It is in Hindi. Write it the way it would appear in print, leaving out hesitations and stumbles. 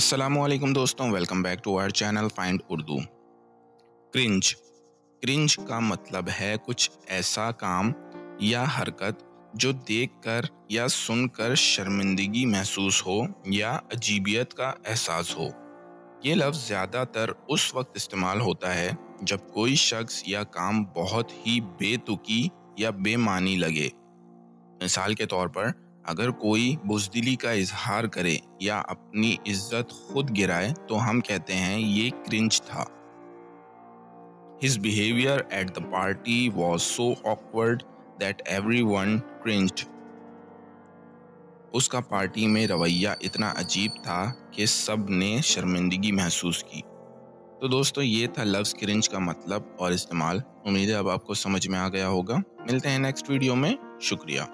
अस्सलामुअलैकुम दोस्तों, welcome back to our channel find Urdu. Cringe cringe का मतलब है कुछ ऐसा काम या हरकत जो देखकर या सुनकर शर्मिंदगी महसूस हो या अजीबियत का एहसास हो। ये लफ्ज़ ज़्यादातर उस वक्त इस्तेमाल होता है जब कोई शख्स या काम बहुत ही बेतुकी या बेमानी लगे। मिसाल के तौर पर, अगर कोई बुज़दिली का इजहार करे या अपनी इज्जत खुद गिराए तो हम कहते हैं ये क्रिंज था। His behavior at the party was so awkward that everyone cringed. उसका पार्टी में रवैया इतना अजीब था कि सब ने शर्मिंदगी महसूस की। तो दोस्तों, ये था लफ्ज़ क्रिंज का मतलब और इस्तेमाल। उम्मीद है अब आपको समझ में आ गया होगा। मिलते हैं नेक्स्ट वीडियो में। शुक्रिया।